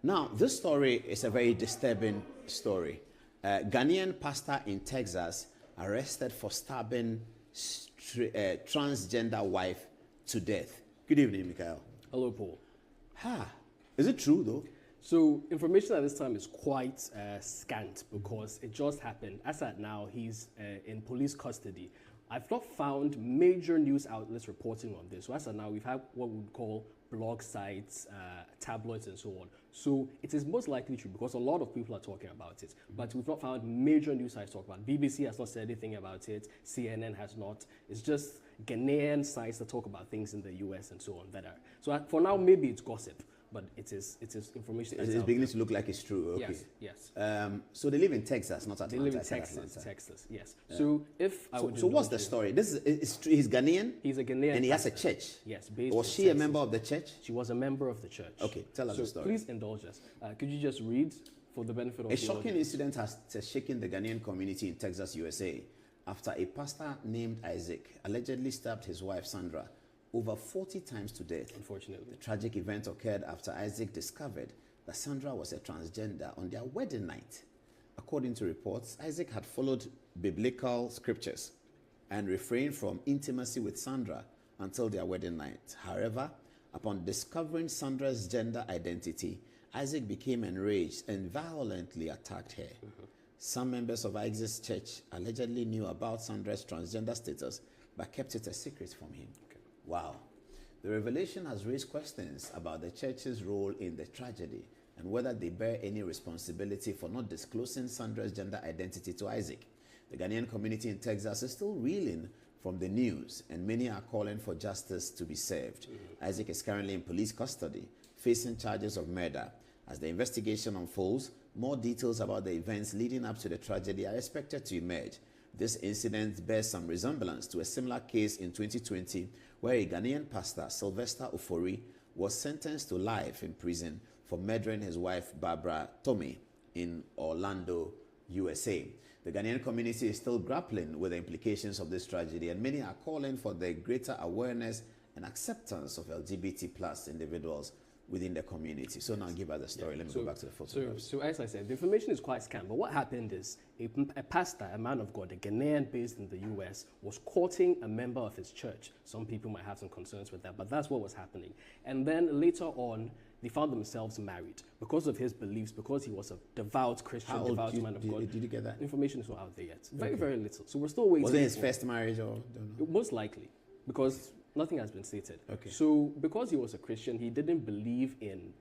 Now, this story is a very disturbing story. Ghanaian pastor in Texas arrested for stabbing transgender wife to death. Good evening, Michael. Hello, Paul. Is it true, though? So, information at this time is quite scant because it just happened. As at now, he's in police custody. I've not found major news outlets reporting on this. So, as at now, we've had what we would call blog sites, tabloids, and so on. So, it is most likely true because a lot of people are talking about it. But we've not found major news sites talk about it. BBC has not said anything about it. CNN has not. It's just Ghanaian sites that talk about things in the US and so on that are. So, for now, maybe it's gossip. But it is information. It's beginning to look like it's true. Okay. Yes. So they live in Texas, not Atlanta. They live in Texas. Yes. Yeah. So if I would. So what's the story? He's Ghanaian. He's a Ghanaian. And he has a church. Yes. Was she a member of the church? She was a member of the church. Okay. Tell us the story. Please indulge us. Could you just read for the benefit of a shocking incident has shaken the Ghanaian community in Texas, USA, after a pastor named Isaac allegedly stabbed his wife Sandra over 40 times to death. Unfortunately. The tragic event occurred after Isaac discovered that Sandra was a transgender on their wedding night. According to reports, Isaac had followed biblical scriptures and refrained from intimacy with Sandra until their wedding night. However, upon discovering Sandra's gender identity, Isaac became enraged and violently attacked her. Some members of Isaac's church allegedly knew about Sandra's transgender status but kept it a secret from him. Wow. The revelation has raised questions about the church's role in the tragedy and whether they bear any responsibility for not disclosing Sandra's gender identity to Isaac. The Ghanaian community in Texas is still reeling from the news, and many are calling for justice to be served. Isaac is currently in police custody, facing charges of murder. As the investigation unfolds, more details about the events leading up to the tragedy are expected to emerge. This incident bears some resemblance to a similar case in 2020 where a Ghanaian pastor, Sylvester Ofori, was sentenced to life in prison for murdering his wife, Barbara Tomei, in Orlando, USA. The Ghanaian community is still grappling with the implications of this tragedy, and many are calling for the greater awareness and acceptance of LGBT plus individuals within the community. So now give us the story. Let me go back to the photographs. So as I said, the information is quite scant, but what happened is a pastor, a man of God, a Ghanaian based in the US, was courting a member of his church. Some people might have some concerns with that, but that's what was happening. And then later on, they found themselves married because of his beliefs, because he was a devout Christian, devout man of God. Did you get that? Information is not out there yet. Very little. So we're still waiting. Was it his first marriage or don't know? Most likely, because nothing has been stated. Okay. So because he was a Christian, he didn't believe in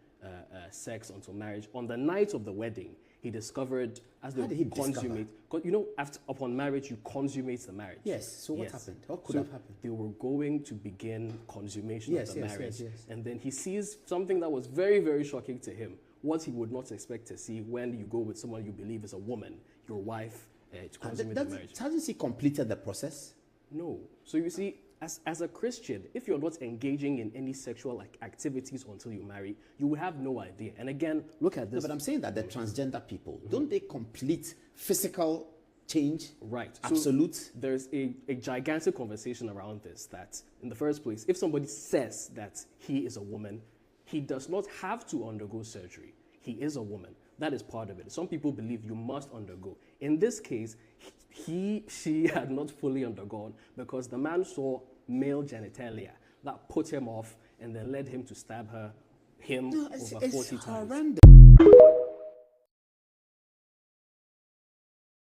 sex until marriage. On the night of the wedding, he discovered as they consummate. You know, upon marriage, you consummate the marriage. Yes. So what happened? What could have happened? They were going to begin consummation of the marriage. Yes. And then he sees something that was very, very shocking to him. What he would not expect to see when you go with someone you believe is a woman, your wife, to consummate the marriage. Hasn't he completed the process? No. So you see, as a Christian, if you're not engaging in any sexual activities until you marry, you will have no idea. And again, look at this. No, but I'm saying that the transgender people, don't they complete physical change? Right. Absolute? So there's a gigantic conversation around this that, in the first place, if somebody says that he is a woman, he does not have to undergo surgery. He is a woman. That is part of it. Some people believe you must undergo. In this case, she had not fully undergone because the man saw male genitalia that put him off and then led him to stab him over 40 times.